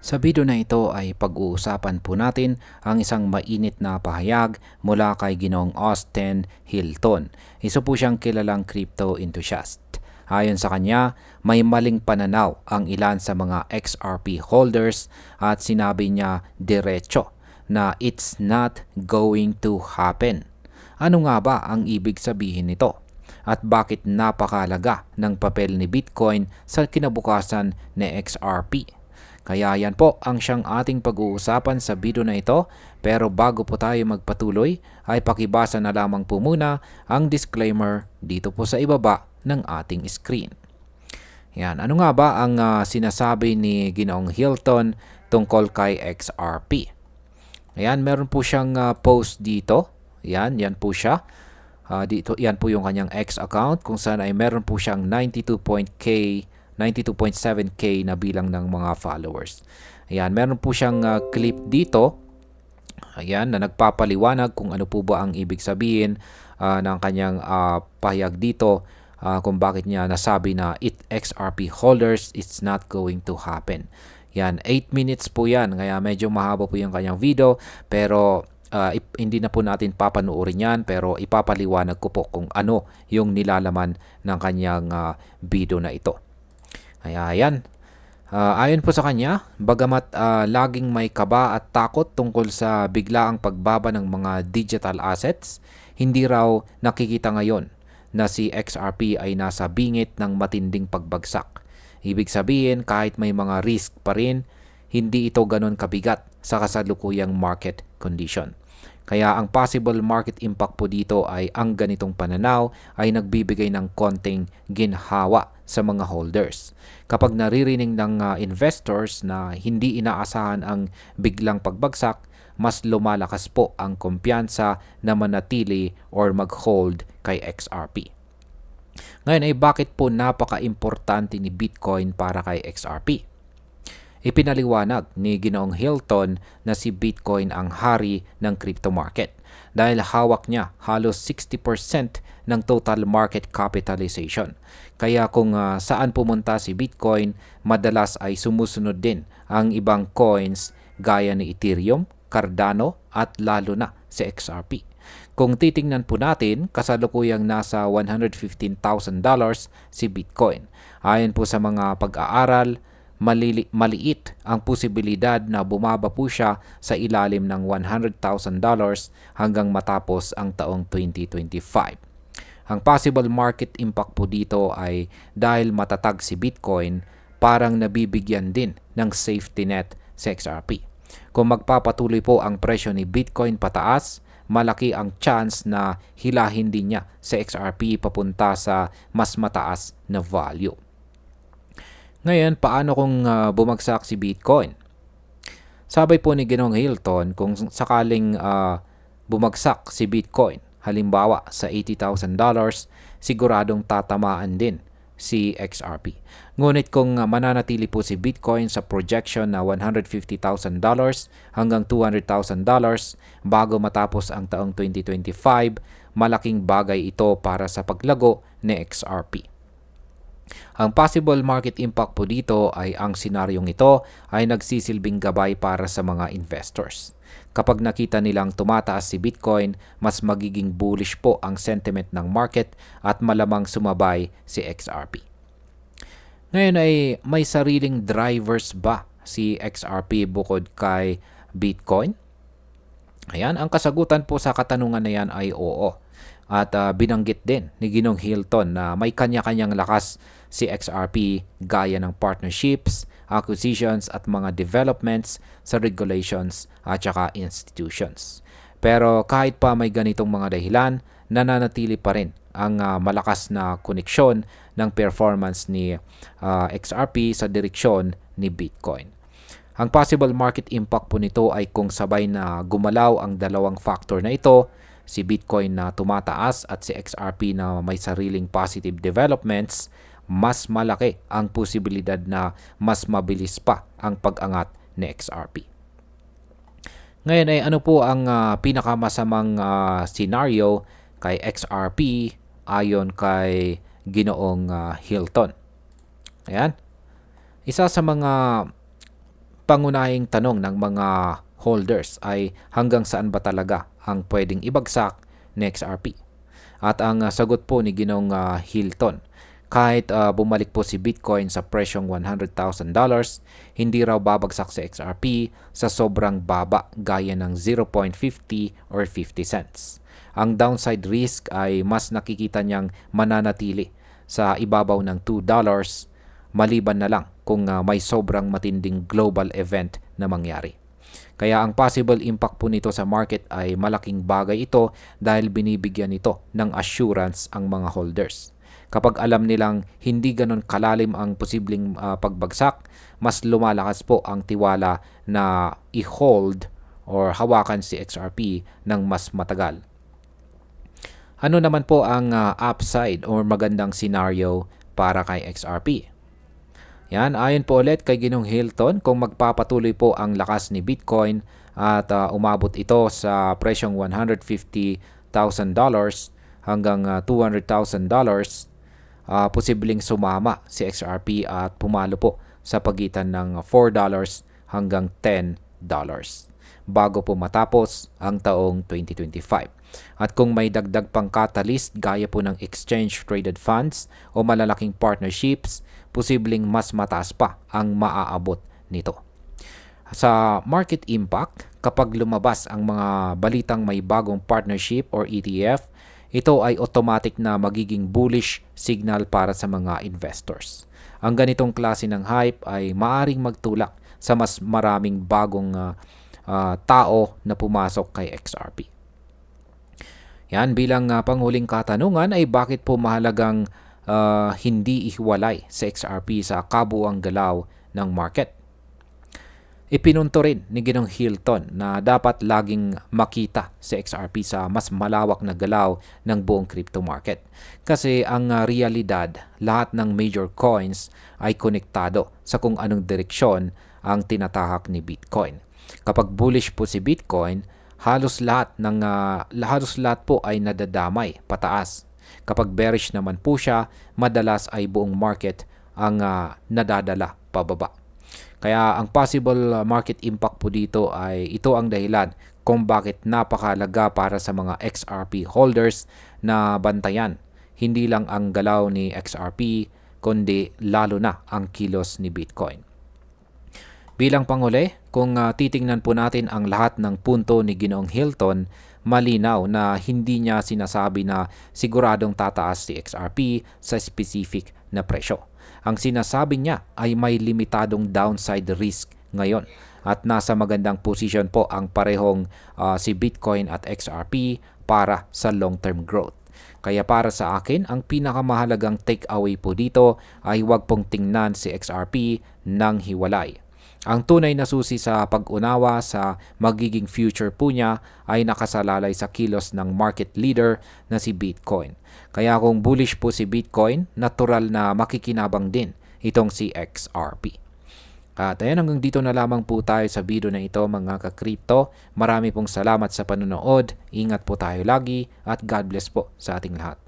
Sa video na ito ay pag-uusapan po natin ang isang mainit na pahayag mula kay Ginoong Austin Hilton. Isa po siyang kilalang crypto enthusiast. Ayon sa kanya, may maling pananaw ang ilan sa mga XRP holders at sinabi niya diretso na it's not going to happen. Ano nga ba ang ibig sabihin nito? At bakit napakalaga ng papel ni Bitcoin sa kinabukasan ni XRP? Kaya yan po ang siyang ating pag-uusapan sa video na ito. Pero bago po tayo magpatuloy, ay pakibasa na lamang po muna ang disclaimer dito po sa ibaba ng ating screen. Yan, ano nga ba ang sinasabi ni Ginoong Hilton tungkol kay XRP? Ayan, meron po siyang post dito. Yan po siya. Dito, yan po yung kanyang X account kung saan ay meron po siyang 92.7k na bilang ng mga followers. Ayan, meron po siyang clip dito. Ayan, na nagpapaliwanag kung ano po ba ang ibig sabihin ng kanyang pahayag dito kung bakit niya nasabi na XRP holders, it's not going to happen. Yan, 8 minutes po yan. Kaya medyo mahaba po yung kanyang video. Pero hindi na po natin papanuorin yan. Pero ipapaliwanag ko po kung ano yung nilalaman ng kanyang video na ito. Kaya yan. Ayon po sa kanya, bagamat laging may kaba at takot tungkol sa biglaang pagbaba ng mga digital assets, hindi raw nakikita ngayon na si XRP ay nasa bingit ng matinding pagbagsak. Ibig sabihin, kahit may mga risk pa rin, hindi ito ganon kabigat sa kasalukuyang market condition. Kaya ang possible market impact po dito ay ang ganitong pananaw ay nagbibigay ng konting ginhawa sa mga holders. Kapag naririnig ng investors na hindi inaasahan ang biglang pagbagsak, mas lumalakas po ang kumpiyansa na manatili or mag-hold kay XRP. Ngayon ay bakit po napaka-importante ni Bitcoin para kay XRP? Ipinaliwanag ni Ginoong Hilton na si Bitcoin ang hari ng crypto market dahil hawak niya halos 60% ng total market capitalization. Kaya kung saan pumunta si Bitcoin, madalas ay sumusunod din ang ibang coins gaya ni Ethereum, Cardano at lalo na si XRP. Kung titingnan po natin, kasalukuyang nasa $115,000 si Bitcoin. Ayon po sa mga pag-aaral, maliit ang posibilidad na bumaba po siya sa ilalim ng $100,000 hanggang matapos ang taong 2025. Ang possible market impact po dito ay dahil matatag si Bitcoin, parang nabibigyan din ng safety net sa XRP. Kung magpapatuloy po ang presyo ni Bitcoin pataas, malaki ang chance na hilahin din niya sa XRP papunta sa mas mataas na value. Ngayon, paano kung bumagsak si Bitcoin? Sabi po ni Ginoong Hilton, kung sakaling bumagsak si Bitcoin, halimbawa sa $80,000, siguradong tatamaan din si XRP. Ngunit kung mananatili po si Bitcoin sa projection na $150,000 hanggang $200,000 bago matapos ang taong 2025, malaking bagay ito para sa paglago ni XRP. Ang possible market impact po dito ay ang senaryong ito ay nagsisilbing gabay para sa mga investors. Kapag nakita nilang tumataas si Bitcoin, mas magiging bullish po ang sentiment ng market at malamang sumabay si XRP. Ngayon ay may sariling drivers ba si XRP bukod kay Bitcoin? Ayan, ang kasagutan po sa katanungan na yan ay oo. At binanggit din ni Ginoong Hilton na may kanya-kanyang lakas si XRP gaya ng partnerships, acquisitions at mga developments sa regulations at saka institutions. Pero kahit pa may ganitong mga dahilan, nananatili pa rin ang malakas na koneksyon ng performance ni XRP sa direksyon ni Bitcoin. Ang possible market impact po nito ay kung sabay na gumalaw ang dalawang factor na ito, si Bitcoin na tumataas at si XRP na may sariling positive developments, mas malaki ang posibilidad na mas mabilis pa ang pag-angat ni XRP. Ngayon ay ano po ang pinakamasamang scenario kay XRP ayon kay Ginoong Hilton? Ayan. Isa sa mga pangunahing tanong ng mga holders ay hanggang saan ba talaga ang pwedeng ibagsak ni XRP? At ang sagot po ni Ginong Hilton, kahit bumalik po si Bitcoin sa presyong $100,000, hindi raw babagsak si XRP sa sobrang baba gaya ng 0.50 or 50 cents. Ang downside risk ay mas nakikita niyang mananatili sa ibabaw ng $2 maliban na lang kung may sobrang matinding global event na mangyari. Kaya ang possible impact po nito sa market ay malaking bagay ito dahil binibigyan nito ng assurance ang mga holders. Kapag alam nilang hindi ganon kalalim ang posibleng pagbagsak, mas lumalakas po ang tiwala na i-hold or hawakan si XRP ng mas matagal. Ano naman po ang upside or magandang scenario para kay XRP? Yan, ayon po ulit kay Ginong Hilton, kung magpapatuloy po ang lakas ni Bitcoin at umabot ito sa presyong $150,000 hanggang $200,000, posibleng sumama si XRP at pumalo po sa pagitan ng $4 hanggang $10 bago po matapos ang taong 2025. At kung may dagdag pang catalyst gaya po ng exchange traded funds o malalaking partnerships, posibleng mas mataas pa ang maaabot nito. Sa market impact, kapag lumabas ang mga balitang may bagong partnership or ETF, ito ay automatic na magiging bullish signal para sa mga investors. Ang ganitong klase ng hype ay maaring magtulak sa mas maraming bagong tao na pumasok kay XRP. Yan, bilang panghuling katanungan ay bakit po mahalagang hindi ihiwalay sa XRP sa kabuuang galaw ng market? Ipinunto rin ni Ginong Hilton na dapat laging makita si XRP sa mas malawak na galaw ng buong crypto market. Kasi ang realidad, lahat ng major coins ay konektado sa kung anong direksyon ang tinatahak ni Bitcoin. Kapag bullish po si Bitcoin, halos lahat po ay nadadamay pataas. Kapag bearish naman po siya, madalas ay buong market ang nadadala pababa. Kaya ang possible market impact po dito ay ito ang dahilan kung bakit napakahalaga para sa mga XRP holders na bantayan hindi lang ang galaw ni XRP kundi lalo na ang kilos ni Bitcoin. Bilang panghuli, kung titingnan po natin ang lahat ng punto ni Ginoong Hilton, malinaw na hindi niya sinasabi na siguradong tataas si XRP sa specific na presyo. Ang sinasabi niya ay may limitadong downside risk ngayon at nasa magandang posisyon po ang parehong si Bitcoin at XRP para sa long-term growth. Kaya para sa akin, ang pinakamahalagang takeaway po dito ay huwag pong tingnan si XRP ng hiwalay. Ang tunay na susi sa pag-unawa sa magiging future po niya ay nakasalalay sa kilos ng market leader na si Bitcoin. Kaya kung bullish po si Bitcoin, natural na makikinabang din itong si XRP. At ayan, hanggang dito na lamang po tayo sa video na ito mga ka-crypto. Marami pong salamat sa panonood. Ingat po tayo lagi at God bless po sa ating lahat.